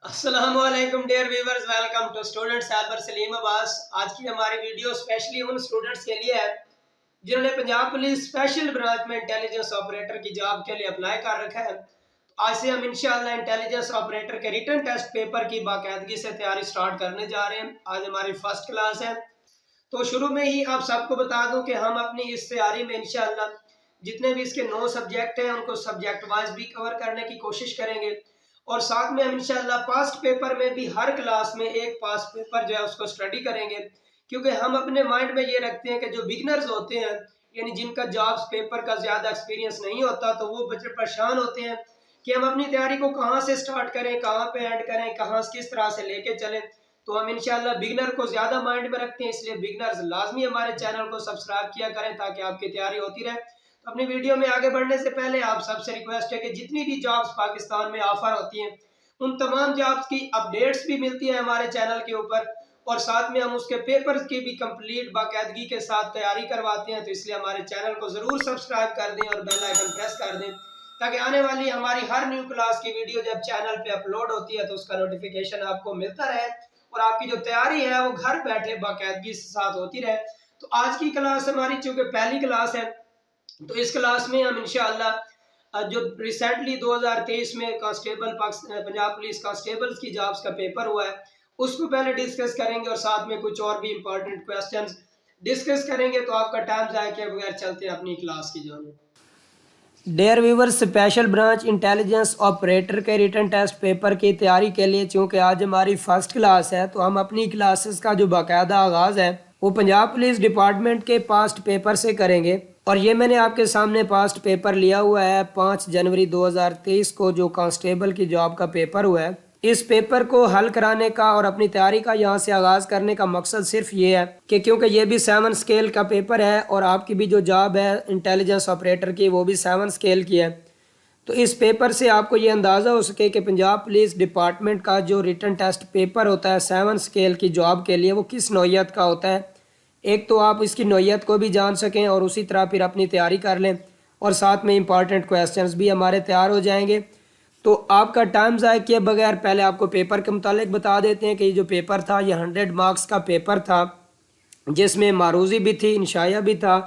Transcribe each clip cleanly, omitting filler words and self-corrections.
अस्सलाम वालेकुम dear viewers, welcome to students helper Salim Abbas. आज की हमारी वीडियो स्पेशली उन स्टूडेंट्स के लिए है जिन्होंने पंजाब पुलिस स्पेशल ब्रांच में इंटेलिजेंस ऑपरेटर की जॉब के लिए अप्लाई कर रखा है। आज से हम इंशाल्लाह इंटेलिजेंस ऑपरेटर के रिटन टेस्ट पेपर की बाकायदगी से तैयारी स्टार्ट करने जा रहे हैं। आज हमारी फर्स्ट क्लास है, तो शुरू में ही आप सबको बता दूं कि हम अपनी इस तैयारी में इंशाल्लाह जितने भी इसके 9 सब्जेक्ट हैं उनको सब्जेक्ट वाइज भी कवर करने की कोशिश करेंगे, और साथ में हम इंशाल्लाह पास्ट पेपर में भी हर क्लास में एक पास्ट पेपर जो है उसको स्टडी करेंगे, क्योंकि हम अपने माइंड में ये रखते हैं कि जो बिगनर्स होते हैं यानी जिनका जॉब्स पेपर का ज़्यादा एक्सपीरियंस नहीं होता, तो वो बच्चे परेशान होते हैं कि हम अपनी तैयारी को कहाँ से स्टार्ट करें, कहाँ पे एंड करें, कहाँ किस तरह से लेके चलें। तो हम इंशाल्लाह बिगनर को ज़्यादा माइंड में रखते हैं, इसलिए बिगनर्स लाजमी हमारे चैनल को सब्सक्राइब किया करें ताकि आपकी तैयारी होती रहे। तो अपनी वीडियो में आगे बढ़ने से पहले आप सबसे रिक्वेस्ट है कि जितनी भी जॉब्स पाकिस्तान में ऑफर होती हैं उन तमाम जॉब्स की अपडेट्स भी मिलती है हमारे चैनल के ऊपर, और साथ में हम उसके पेपर्स की भी कंप्लीट बाकायदगी के साथ तैयारी करवाते हैं। तो इसलिए हमारे चैनल को ज़रूर सब्सक्राइब कर दें और बेल आइकन प्रेस कर दें ताकि आने वाली हमारी हर न्यू क्लास की वीडियो जब चैनल पे अपलोड होती है तो उसका नोटिफिकेशन आपको मिलता रहे और आपकी जो तैयारी है वो घर बैठे बाकायदगी के साथ होती रहे। तो आज की क्लास हमारी चूँकि पहली क्लास है, तो इस क्लास में हम इंशाअल्लाह जो रिसेंटली 2023 में कांस्टेबल पंजाब पुलिस कांस्टेबल्स की जॉब्स का पेपर हुआ है उसको पहले डिस्कस करेंगे, और साथ में कुछ और भी इंपॉर्टेंट क्वेश्चंस डिस्कस करेंगे। तो आपका टाइम ज़ाया किए बगैर चलते हैं अपनी क्लास की जानिब। Dear viewers, special branch intelligence operator के रिटन टेस्ट पेपर की तैयारी के लिए चूँकि आज हमारी फर्स्ट क्लास है, तो हम अपनी क्लासेस का जो बाकायदा आगाज़ है वो पंजाब पुलिस डिपार्टमेंट के पास्ट पेपर से करेंगे। और ये मैंने आपके सामने पास्ट पेपर लिया हुआ है 5 जनवरी 2023 को जो कांस्टेबल की जॉब का पेपर हुआ है। इस पेपर को हल कराने का और अपनी तैयारी का यहाँ से आगाज़ करने का मकसद सिर्फ ये है कि क्योंकि ये भी 7 स्केल का पेपर है और आपकी भी जो जॉब है इंटेलिजेंस ऑपरेटर की वो भी 7 स्केल की है, तो इस पेपर से आपको ये अंदाज़ा हो सके कि पंजाब पुलिस डिपार्टमेंट का जो रिटन टेस्ट पेपर होता है 7 स्केल की जॉब के लिए वो किस नौइयत का होता है। एक तो आप इसकी नौइयत को भी जान सकें और उसी तरह फिर अपनी तैयारी कर लें, और साथ में इंपॉर्टेंट क्वेश्चंस भी हमारे तैयार हो जाएंगे। तो आपका टाइम ज़ाया किए बगैर पहले आपको पेपर के मुतालिक बता देते हैं कि ये जो पेपर था ये 100 मार्क्स का पेपर था, जिसमें मारूज़ी भी थी, इंशाया भी था।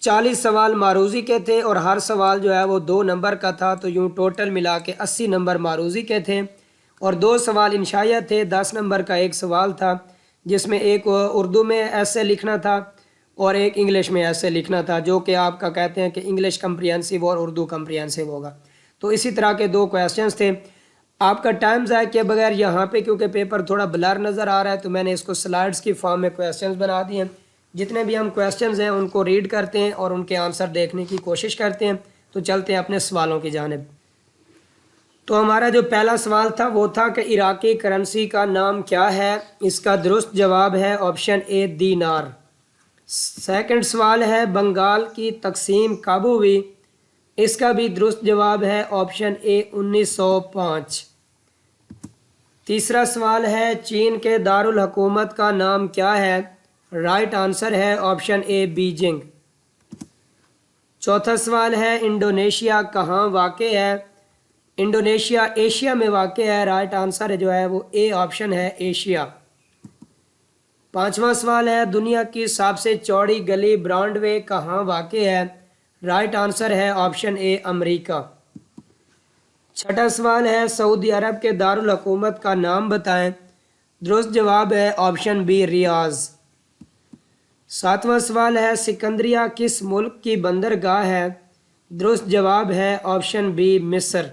40 सवाल मारूज़ी के थे और हर सवाल जो है वो 2 नंबर का था, तो यूँ टोटल मिला के 80 नंबर मारूज़ी के थे, और 2 सवाल इंशाया थे। 10 नंबर का एक सवाल था जिसमें एक उर्दू में ऐसे लिखना था और एक इंग्लिश में ऐसे लिखना था, जो कि आपका कहते हैं कि इंग्लिश कम्प्रिहेंसिव और उर्दू कम्प्रिहेंसिव होगा। तो इसी तरह के 2 क्वेश्चंस थे। आपका टाइम ज़ाया किए बगैर यहाँ पे क्योंकि पेपर थोड़ा ब्लर नज़र आ रहा है तो मैंने इसको स्लाइड्स की फॉर्म में क्वेश्चंस बना दिए हैं। जितने भी हम क्वेश्चंस हैं उनको रीड करते हैं और उनके आंसर देखने की कोशिश करते हैं। तो चलते हैं अपने सवालों की जानिब। तो हमारा जो पहला सवाल था वो था कि इराकी करेंसी का नाम क्या है। इसका दुरुस्त जवाब है ऑप्शन ए दीनार। सेकंड सवाल है बंगाल की तकसीम कब हुई। इसका भी दुरुस्त जवाब है ऑप्शन ए 1905। तीसरा सवाल है चीन के दारुल हुकूमत का नाम क्या है। राइट आंसर है ऑप्शन ए बीजिंग। चौथा सवाल है इंडोनेशिया कहाँ वाक़े है। इंडोनेशिया एशिया में वाक़ है। राइट आंसर जो है वो ए ऑप्शन है एशिया। पांचवा सवाल है दुनिया की सबसे चौड़ी गली ब्रॉडवे कहाँ वाक़ है। राइट आंसर है ऑप्शन ए अमेरिका। छठा सवाल है सऊदी अरब के दारुल हुकूमत का नाम बताएं। दुरुस्त जवाब है ऑप्शन बी रियाज। सातवां सवाल है सिकंदरिया किस मुल्क की बंदरगाह है। दुरुस्त जवाब है ऑप्शन बी मिस्र।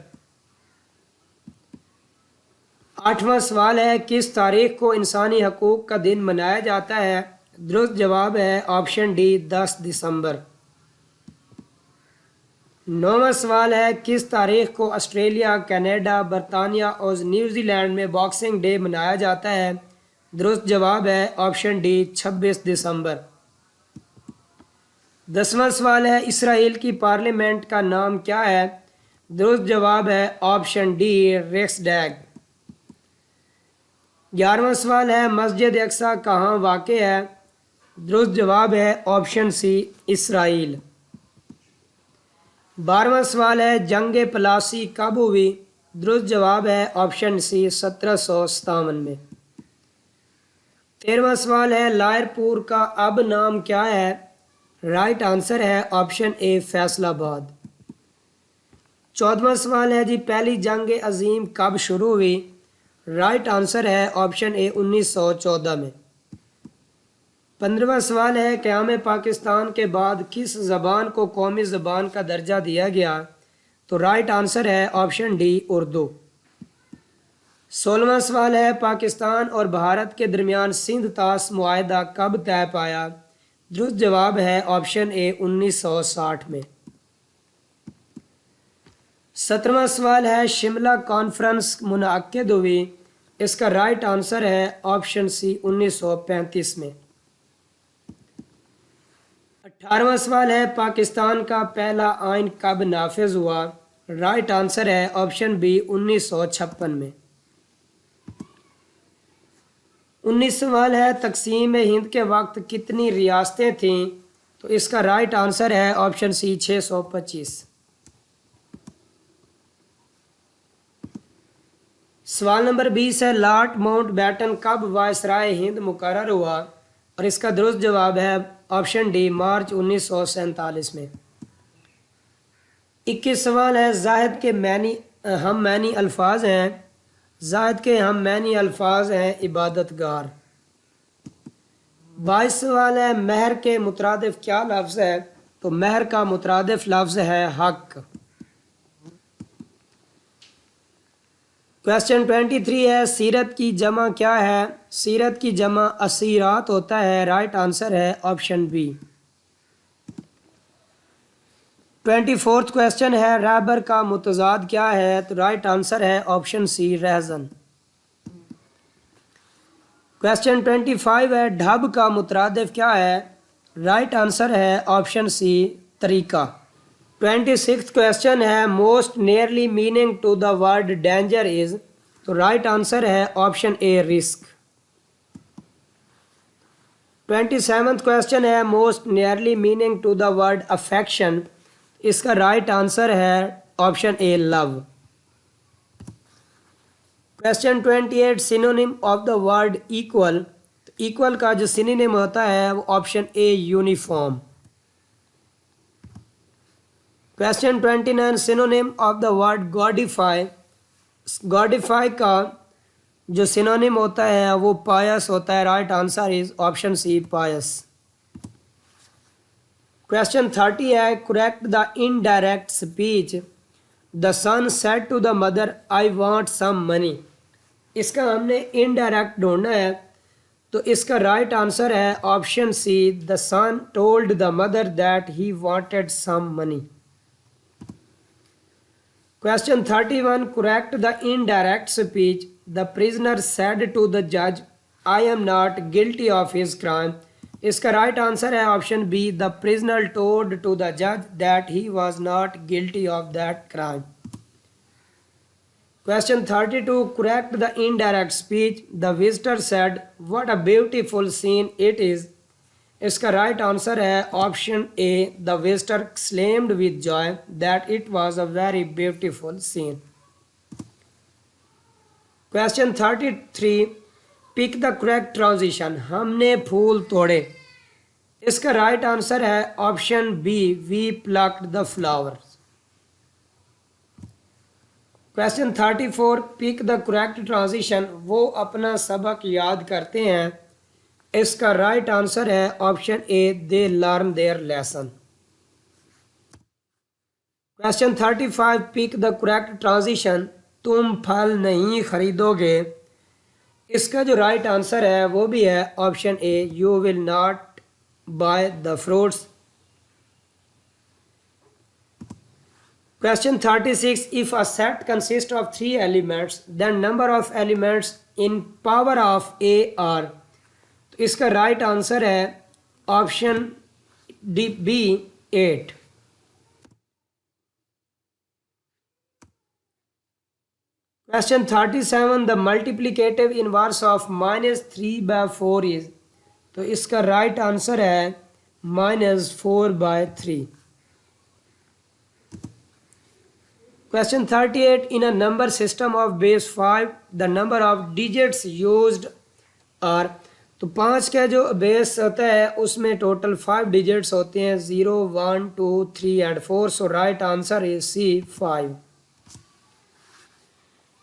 आठवां सवाल है किस तारीख को इंसानी हकूक़ का दिन मनाया जाता है। दुरुस्त जवाब है ऑप्शन डी 10 दिसंबर। नौवां सवाल है किस तारीख को ऑस्ट्रेलिया, कनाडा, बरतानिया और न्यूजीलैंड में बॉक्सिंग डे मनाया जाता है। दुरुस्त जवाब है ऑप्शन डी 26 दिसंबर। 10वां सवाल है इसराइल की पार्लियामेंट का नाम क्या है। दुरुस्त जवाब है ऑप्शन डी रिक्सडैग। 11वां सवाल है मस्जिद अक्सा कहाँ वाक़ है। दुरुस्त जवाब है ऑप्शन सी इसराइल। 12वां सवाल है जंग प्लासी कब हुई। درست جواب ہے آپشن سی 1757 میں۔ 13واں سوال ہے لائر پور کا اب نام کیا ہے؟ رائٹ آنسر ہے آپشن اے فیصل آباد۔ 14واں سوال ہے جی پہلی جنگ عظیم کب شروع ہوئی؟ رائٹ آنسر ہے آپشن اے 1914 میں۔ 15واں سوال ہے قیام پاکستان کے بعد کس زبان کو قومی زبان کا درجہ دیا گیا؟ تو رائٹ آنسر ہے آپشن ڈی اردو۔ 16واں سوال ہے پاکستان اور بھارت کے درمیان سندھ طاس معاہدہ کب طے پایا؟ درست جواب ہے آپشن اے 1960 میں۔ 17واں سوال ہے شملہ کانفرنس منعقد ہوئی؟ اس کا رائٹ آنسر ہے آپشن سی 1935 میں۔ 18واں سوال ہے پاکستان کا پہلا آئین کب نافذ ہوا؟ رائٹ آنسر ہے آپشن بی 1956 میں۔ 19 سوال ہے تقسیم ہند کے وقت کتنی ریاستیں تھیں؟ تو اس کا رائٹ آنسر ہے آپشن سی 625۔ سوال نمبر 20 ہے لارڈ ماؤنٹ بیٹن کب وائسرائے ہند مقرر ہوا؟ اور اس کا درست جواب ہے آپشن ڈی مارچ 1947 میں۔ 21 سوال ہے زاہد کے ہم معنی الفاظ ہیں؟ زاہد کے ہم معنی الفاظ ہیں عبادت گار۔ 22 سوال ہے مہر کے مترادف کیا لفظ ہے؟ تو مہر کا مترادف لفظ ہے حق۔ کویسچن 23 ہے سیرت کی جمع کیا ہے؟ سیرت کی جمع اسیرات ہوتا ہے، رائٹ آنسر ہے آپشن بی۔ 24 کویسچن ہے رہبر کا متضاد کیا ہے؟ تو رائٹ آنسر ہے آپشن سی رہزن۔ کویسچن 25 ہے ڈھب کا مترادف کیا ہے؟ رائٹ آنسر ہے آپشن سی طریقہ۔ 26 کویسچن ہے most nearly meaning to the word danger is? تو رائٹ آنسر ہے آپشن اے رسک۔ 27 کویسچن ہے most nearly meaning to the word affection? اس کا رائٹ آنسر ہے option A love. Question 28 synonym of the word equal? Equal کا جو synonym ہوتا ہے وہ option A uniform. Question 29 synonym of the word godify? Godify کا جو سینونیم ہوتا ہے وہ پایس ہوتا ہے، right answer is option C pious. Question 30 ہے correct the indirect speech the son said to the mother I want some money? اس کا ہم نے انڈائریکٹ ڈھونڈنا ہے، تو اس کا رائٹ آنسر ہے option C the son told the mother that he wanted some money. Question 31 correct the indirect speech the prisoner said to the جج I am not guilty of his crime? اس کا right answer ہے option B the prisoner told to the جج that he was not guilty of that crime. Question 32 correct the indirect speech the visitor said what a beautiful scene it is? اس کا right answer ہے option A the visitor exclaimed with joy that it was a very beautiful scene. Question 33 pick the correct transition ہم نے پھول توڑے؟ اس کا right answer ہے option B we plucked the flower. Question 34 pick the correct transition وہ اپنا سبق یاد کرتے ہیں؟ اس کا رائٹ آنسر ہے option A they learn their lesson. Question 35 pick the correct transition تم پھل نہیں خریدو گے؟ اس کا جو رائٹ آنسر ہے وہ بھی ہے option a you will not by the fruits. Question 36 if a set consists of 3 elements then number of elements in power of A are؟ تو اس کا رائٹ آنسر ہے option D B 8۔ Question 37 the multiplicative inverse of -3/4 is؟ تو اس کا right answer ہے -4/3۔ Question 38. In a number system of base 5, the number of digits used are, तो 5 का जो base होता है उसमें टोटल 5 डिजिट्स होते हैं, 0, 1, 2, 3 and 4. So right answer is C 5.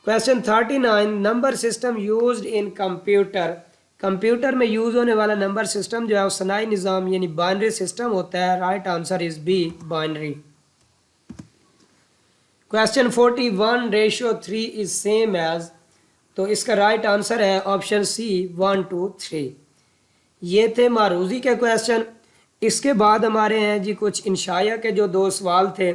Question 39. Number system used in computer. Computer में यूज होने वाला नंबर सिस्टम जो है वो सनाई निज़ाम यानी बाइनरी सिस्टम होता है. Right answer is B binary. Question 41. Ratio 3 is same as, तो इसका राइट आंसर है ऑप्शन सी 1 2 3. ये थे मारूजी के क्वेश्चन. इसके बाद हमारे हैं जी कुछ इंशाया के जो 2 सवाल थे.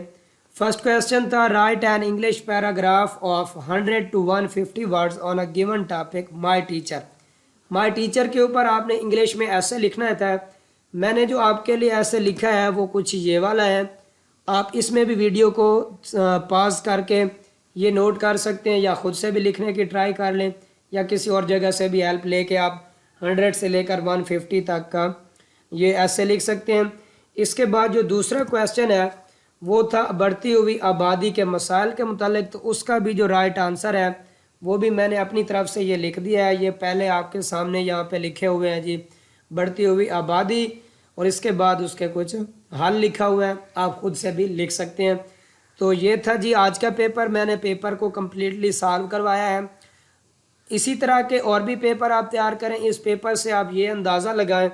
फर्स्ट क्वेश्चन था right an English paragraph of 100 to 150 words on a given topic my teacher. My teacher के ऊपर आपने इंग्लिश में ऐसे लिखना था. मैंने जो आपके लिए ऐसे लिखा है वो कुछ ये वाला है. आप इसमें भी वीडियो को पॉज करके ये नोट कर सकते हैं या ख़ुद से भी लिखने की ट्राई कर लें या किसी और जगह से भी हेल्प लेके आप 100 से लेकर 150 तक का ये ऐसे लिख सकते हैं. इसके बाद जो दूसरा क्वेश्चन है वो था बढ़ती हुई आबादी के मसाइल के मुतालिक, तो उसका भी जो राइट आंसर है वो भी मैंने अपनी तरफ से ये लिख दिया है. ये पहले आपके सामने यहाँ पे लिखे हुए हैं जी, बढ़ती हुई आबादी, और इसके बाद उसके कुछ हल लिखा हुआ है, आप खुद से भी लिख सकते हैं. तो ये था जी आज का पेपर. मैंने पेपर को कम्प्लीटली सॉल्व करवाया है. इसी तरह के और भी पेपर आप तैयार करें. इस पेपर से आप ये अंदाज़ा लगाएं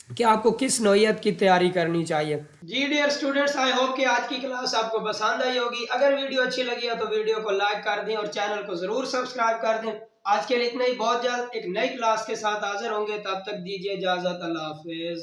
कि आपको किस नौइयत की तैयारी करनी चाहिए. जी डियर स्टूडेंट्स, आई होप कि आज की क्लास आपको पसंद आई होगी. अगर वीडियो अच्छी लगी है तो वीडियो को लाइक कर दें और चैनल को ज़रूर सब्सक्राइब कर दें. आज के लिए इतना ही. बहुत जल्द एक नई क्लास के साथ हाजिर होंगे. तब तक दीजिए इजाज़त. अल्लाह हाफिज़.